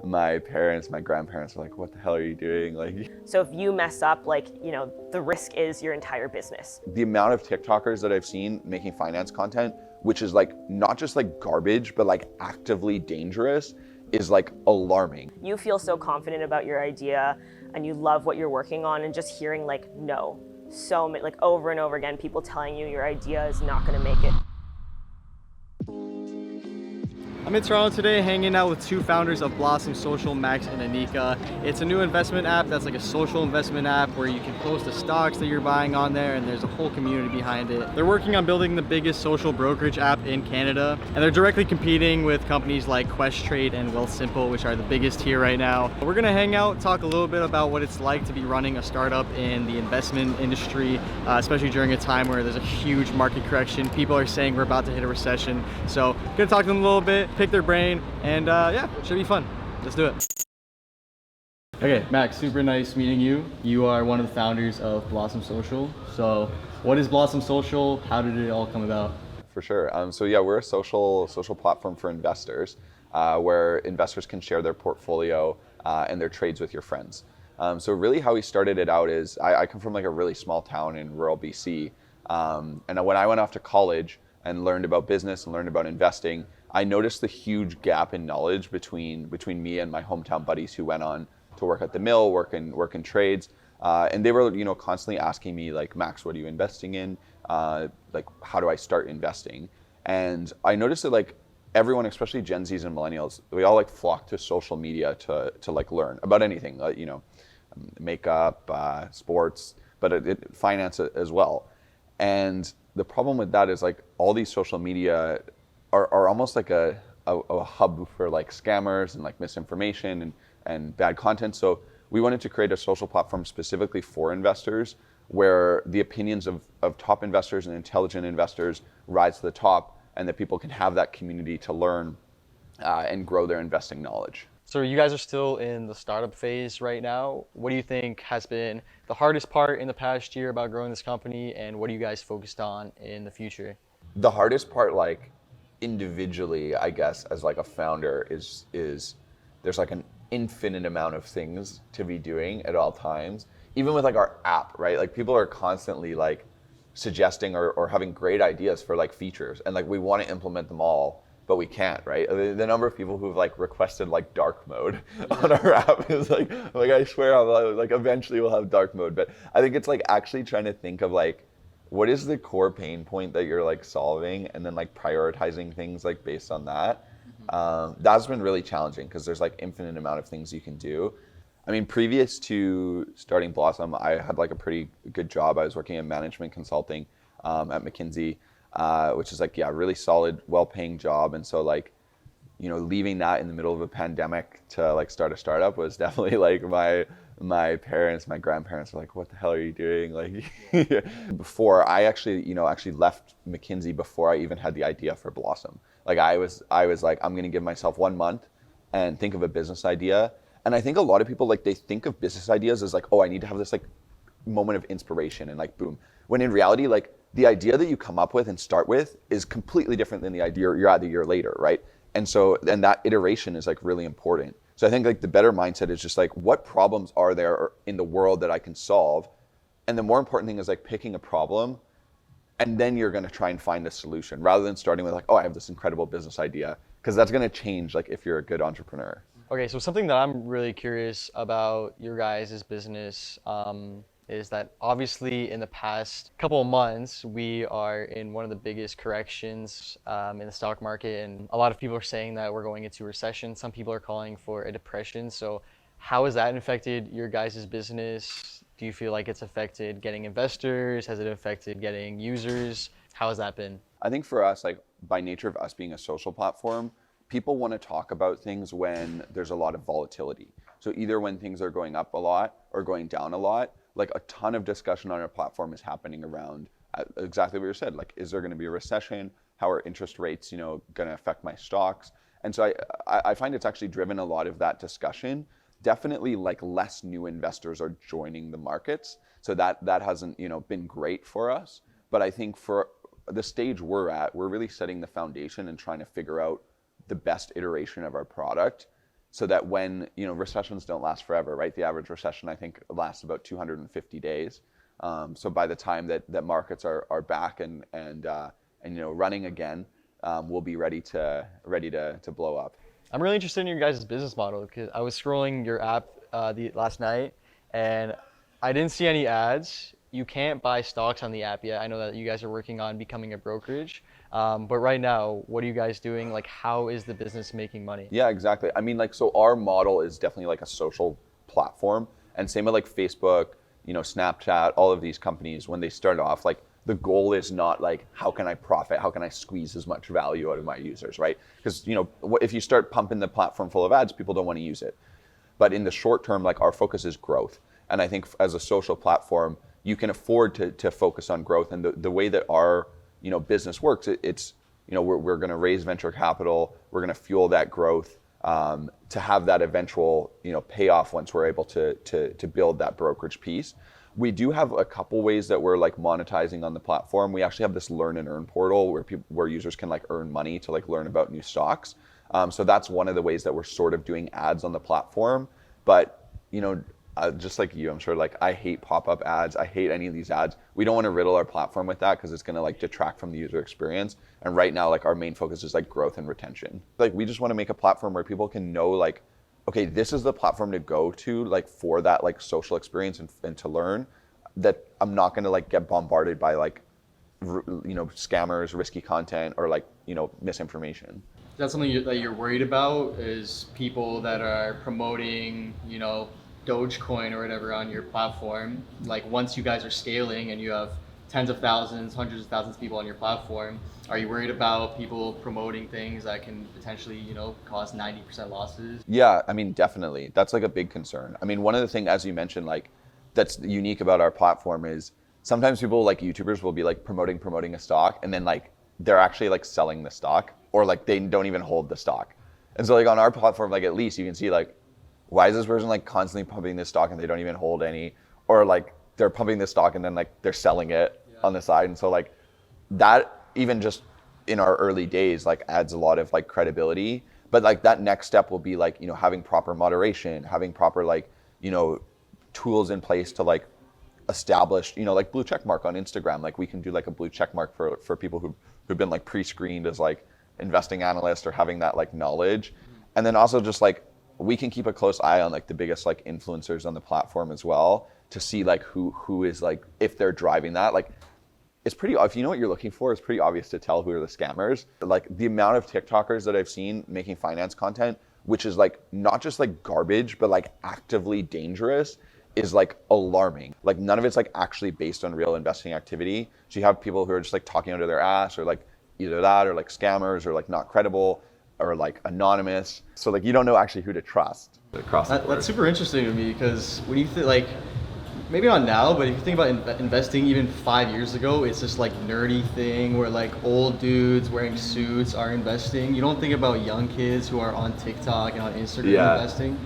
my parents, my grandparents were like, what the hell are you doing? Like, So if you mess up, like, the risk is your entire business. the amount of TikTokers that I've seen making finance content, which is like not just like garbage, but like actively dangerous, is like alarming. You feel so confident about your idea and you love what you're working on, and just hearing like no, so like over and over again, people telling you your idea is not going to make it. I'm in Toronto today hanging out with two founders of Blossom Social, Max and Annika. It's a new investment app that's like a social investment app where you can post the stocks that you're buying on there, and there's a whole community behind it. They're working on building the biggest social brokerage app in Canada, and they're directly competing with companies like Questrade and Wealthsimple, which are the biggest here right now. We're gonna hang out, talk a little bit about what it's like to be running a startup in the investment industry, especially during a time where there's a huge market correction. People are saying we're about to hit a recession. So gonna talk to them a little bit, pick their brain, and yeah, should be fun. Let's do it. Okay, Max, super nice meeting you. You are one of the founders of Blossom Social. So what is Blossom Social? How did it all come about? For sure. So yeah, we're a social platform for investors, where investors can share their portfolio and their trades with your friends. So really how we started it out is, I come from like a really small town in rural BC. And when I went off to college and learned about business and learned about investing, I noticed the huge gap in knowledge between me and my hometown buddies who went on to work at the mill, work in trades. And they were, constantly asking me like, Max, what are you investing in? Like, how do I start investing? And I noticed that like everyone, especially Gen Zs and millennials, we all like flock to social media to like learn about anything, makeup, sports, but finance as well. And the problem with that is like all these social media are almost like a hub for like scammers and like misinformation and bad content. So we wanted to create a social platform specifically for investors, where the opinions of top investors and intelligent investors rise to the top, and that people can have that community to learn and grow their investing knowledge. So you guys are still in the startup phase right now. What do you think has been the hardest part in the past year about growing this company, and what are you guys focused on in the future? The hardest part, like individually, I guess, as like a founder, is there's like an infinite amount of things to be doing at all times. Even with like our app, right? Like people are constantly like suggesting or having great ideas for like features, and like we want to implement them all, but we can't, right? The number of people who've like requested like dark mode on our app is like I swear like eventually we'll have dark mode. But I think it's like actually trying to think of like, what is the core pain point that you're like solving, and then like prioritizing things like based on that. That's been really challenging because there's like infinite amount of things you can do. I mean, previous to starting Blossom, I had like a pretty good job. I was working in management consulting at McKinsey, which is like, yeah, really solid, well-paying job. And so like, leaving that in the middle of a pandemic to like start a startup was definitely like my parents, my grandparents were like, what the hell are you doing? Like before I actually left McKinsey before I even had the idea for Blossom. Like I was like, I'm going to give myself 1 month and think of a business idea. And I think a lot of people, like, they think of business ideas as like, oh, I need to have this like moment of inspiration and like boom. When in reality, like the idea that you come up with and start with is completely different than the idea you're at a year later, right? And that iteration is like really important. So I think like the better mindset is just like, what problems are there in the world that I can solve? And the more important thing is like picking a problem, and then you're going to try and find a solution, rather than starting with like, oh, I have this incredible business idea, because that's going to change like if you're a good entrepreneur. Okay, so something that I'm really curious about your guys' business is that obviously in the past couple of months, we are in one of the biggest corrections in the stock market, and a lot of people are saying that we're going into a recession. Some people are calling for a depression. So how has that affected your guys' business? Do you feel like it's affected getting investors? Has it affected getting users? How has that been? I think for us, like by nature of us being a social platform, people want to talk about things when there's a lot of volatility. So either when things are going up a lot or going down a lot, like a ton of discussion on our platform is happening around exactly what you said. Like, is there going to be a recession? How are interest rates, going to affect my stocks? And so I find it's actually driven a lot of that discussion. Definitely like less new investors are joining the markets. So that hasn't, been great for us. But I think for the stage we're at, we're really setting the foundation and trying to figure out the best iteration of our product so that when, recessions don't last forever, right? The average recession, I think, lasts about 250 days. So by the time that markets are back and running again, we'll be ready to blow up. I'm really interested in your guys' business model because I was scrolling your app last night and I didn't see any ads. You can't buy stocks on the app yet. I know that you guys are working on becoming a brokerage. But right now, what are you guys doing? Like, how is the business making money? Yeah, exactly. I mean, so our model is definitely like a social platform, and same with like Facebook, Snapchat, all of these companies, when they start off, like the goal is not like, how can I profit? How can I squeeze as much value out of my users, right? Because, if you start pumping the platform full of ads, people don't want to use it. But in the short term, like our focus is growth. And I think as a social platform, you can afford to focus on growth. And the way that our, business works, it's, we're going to raise venture capital. We're going to fuel that growth to have that eventual, payoff once we're able to build that brokerage piece. We do have a couple ways that we're like monetizing on the platform. We actually have this learn and earn portal where users can like earn money to like learn about new stocks. So that's one of the ways that we're sort of doing ads on the platform. But, just like you, I'm sure, like I hate pop-up ads. I hate any of these ads. We don't want to riddle our platform with that because it's going to like detract from the user experience. And right now, like our main focus is like growth and retention. Like we just want to make a platform where people can know like, okay, this is the platform to go to like for that like social experience and to learn, that I'm not going to like get bombarded by like, scammers, risky content, or like, misinformation. Is that something that you're worried about, is people that are promoting, Dogecoin or whatever on your platform? Like once you guys are scaling and you have tens of thousands, hundreds of thousands of people on your platform, are you worried about people promoting things that can potentially, cause 90% losses? Yeah, I mean, definitely. That's like a big concern. I mean, one of the things, as you mentioned, like that's unique about our platform is sometimes people like YouTubers will be like promoting a stock and then like they're actually like selling the stock, or like they don't even hold the stock. And so like on our platform, like at least you can see like, why is this person like constantly pumping this stock and they don't even hold any? Or like they're pumping this stock and then like they're selling it on the side. And so like that, even just in our early days, like adds a lot of like credibility. But like that next step will be like, having proper moderation, having proper like, tools in place to like establish, like blue check mark on Instagram. Like we can do like a blue check mark for people who've been like pre-screened as like investing analysts or having that like knowledge. And then also just like, we can keep a close eye on like the biggest like influencers on the platform as well to see like who is like, if they're driving that, like it's pretty, if you know what you're looking for, it's pretty obvious to tell who are the scammers. Like the amount of TikTokers that I've seen making finance content, which is like not just like garbage, but like actively dangerous, is like alarming. Like none of it's like actually based on real investing activity. So you have people who are just like talking under their ass, or like either that or like scammers or like not credible, or like anonymous. So like you don't know actually who to trust across the board. That's super interesting to me, because when you think like, maybe not now, but if you think about investing even 5 years ago, it's this like nerdy thing where like old dudes wearing suits are investing. You don't think about young kids who are on TikTok and on Instagram investing.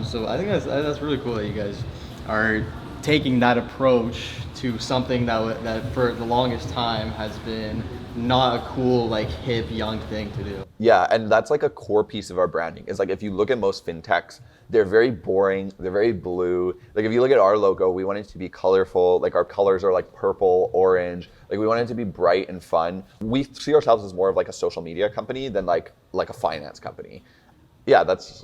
So I think that's really cool that you guys are taking that approach to something that for the longest time has been not a cool, like hip young thing to do. Yeah, and that's like a core piece of our branding. Is like if you look at most fintechs, they're very boring, they're very blue. Like if you look at our logo, we want it to be colorful. Like our colors are like purple, orange. Like we want it to be bright and fun. We see ourselves as more of like a social media company than like a finance company. Yeah, that's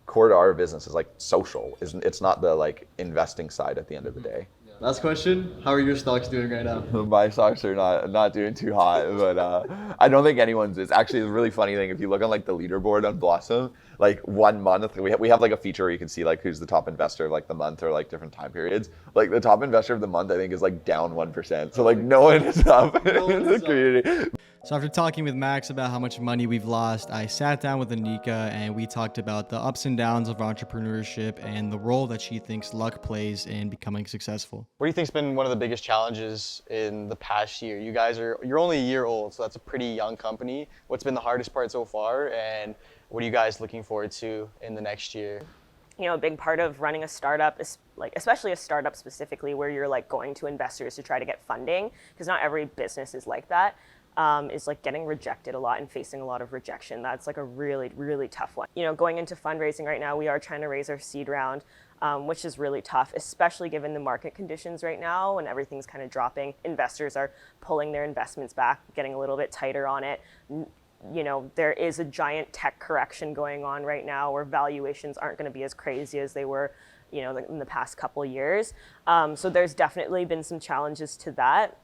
core to our business, is like social. It's not the like investing side at the end of the day. Last question, how are your stocks doing right now? My stocks are not doing too hot, but I don't think anyone's is. Actually, it's a really funny thing. If you look on like the leaderboard on Blossom, like 1 month, we have like a feature where you can see like who's the top investor of like the month or like different time periods. Like the top investor of the month, I think, is like down 1%. So like no one is up in the community. So after talking with Max about how much money we've lost, I sat down with Annika and we talked about the ups and downs of entrepreneurship and the role that she thinks luck plays in becoming successful. What do you think's been one of the biggest challenges in the past year? You're only a year old, so that's a pretty young company. What's been the hardest part so far, and what are you guys looking forward to in the next year? A big part of running a startup is like, especially a startup specifically, where you're like going to investors to try to get funding, because not every business is like that. is like getting rejected a lot and facing a lot of rejection. That's like a really, really tough one. You know, going into fundraising right now, we are trying to raise our seed round, which is really tough, especially given the market conditions right now when everything's kind of dropping. Investors are pulling their investments back, getting a little bit tighter on it. You know, there is a giant tech correction going on right now where valuations aren't going to be as crazy as they were, you know, in the past couple of years. So there's definitely been some challenges to that.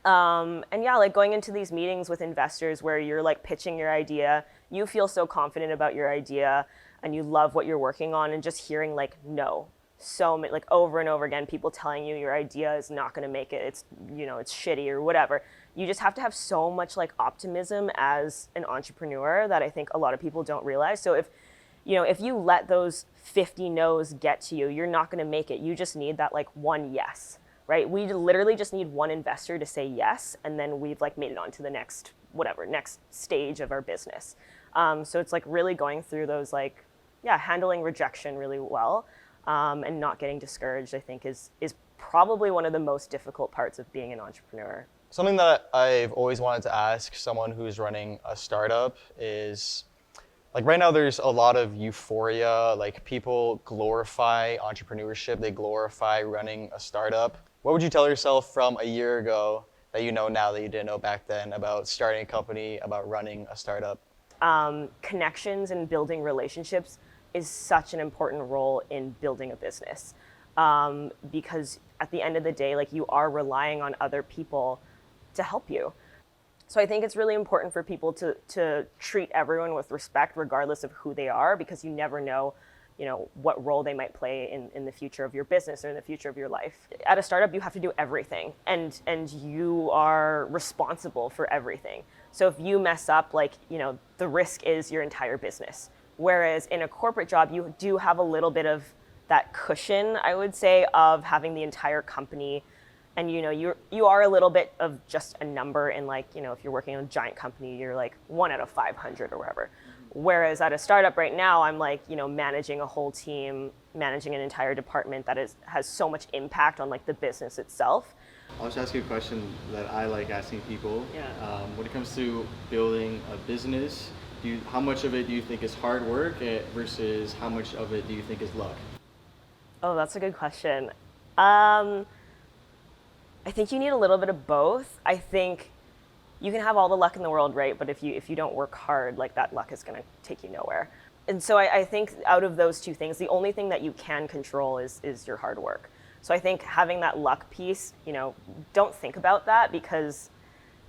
And yeah, like going into these meetings with investors where you're like pitching your idea, you feel so confident about your idea and you love what you're working on, and just hearing like no, so like over and over again, people telling you your idea is not going to make it, it's, you know, it's shitty or whatever. You just have to have so much like optimism as an entrepreneur that I think a lot of people don't realize. So if, you know, if you let those 50 no's get to you, you're not going to make it. You just need that like one yes. Right? We literally just need one investor to say yes, and then we've like made it on to the next, whatever, next stage of our business. So it's like really going through those like, yeah, handling rejection really well, and not getting discouraged, I think is probably one of the most difficult parts of being an entrepreneur. Something that I've always wanted to ask someone who's running a startup is, like right now there's a lot of euphoria, like people glorify entrepreneurship, they glorify running a startup. What would you tell yourself from a year ago that you know now that you didn't know back then about starting a company, about running a startup? Connections and building relationships is such an important role in building a business. Because at the end of the day, like you are relying on other people to help you. So I think it's really important for people to treat everyone with respect, regardless of who they are, because you never know, you know, what role they might play in the future of your business or in the future of your life. At a startup, you have to do everything, and you are responsible for everything. So if you mess up, like, you know, the risk is your entire business. Whereas in a corporate job, you do have a little bit of that cushion, I would say, of having the entire company. And, you know, you are a little bit of just a number in, like, you know, if you're working in a giant company, you're like 1 out of 500 or whatever. Whereas at a startup right now, I'm like, you know, managing a whole team, managing an entire department that has so much impact on like the business itself. I'll just ask you a question that I like asking people. Yeah. When it comes to building a business, how much of it do you think is hard work versus how much of it do you think is luck? Oh, that's a good question. I think you need a little bit of both. I think you can have all the luck in the world, right? But if you don't work hard, like that luck is going to take you nowhere. And so I think out of those two things, the only thing that you can control is your hard work. So I think having that luck piece, you know, don't think about that, because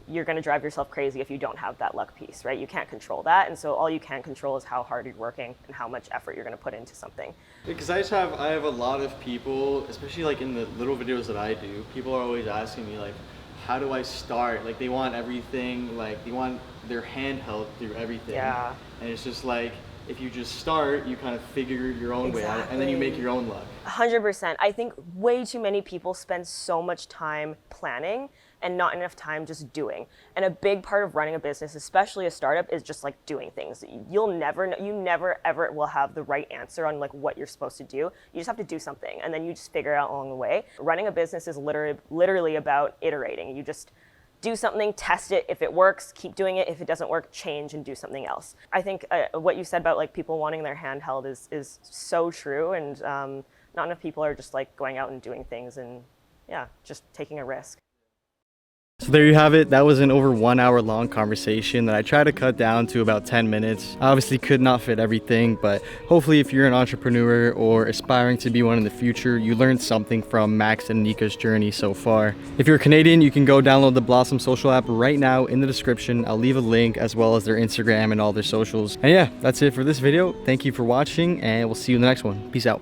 you're going to drive yourself crazy if you don't have that luck piece, right? You can't control that. And so all you can control is how hard you're working and how much effort you're going to put into something. Because I have a lot of people, especially like in the little videos that I do, people are always asking me like, how do I start? Like they want everything, like they want their hand held through everything. Yeah. And it's just like, if you just start, you kind of figure your own way out, and then you make your own luck. 100%. I think way too many people spend so much time planning and not enough time just doing. And a big part of running a business, especially a startup, is just like doing things. You never ever will have the right answer on like what you're supposed to do. You just have to do something, and then you just figure it out along the way. Running a business is literally about iterating. You just do something, test it. If it works, keep doing it. If it doesn't work, change and do something else. I think what you said about like people wanting their hand held is so true, and not enough people are just like going out and doing things and yeah, just taking a risk. So there you have it. That was an over 1 hour long conversation that I tried to cut down to about 10 minutes. I obviously could not fit everything, but hopefully if you're an entrepreneur or aspiring to be one in the future, you learned something from Max and Annika's journey so far. If you're Canadian, you can go download the Blossom Social app right now in the description. I'll leave a link as well as their Instagram and all their socials. And yeah, that's it for this video. Thank you for watching, and we'll see you in the next one. Peace out.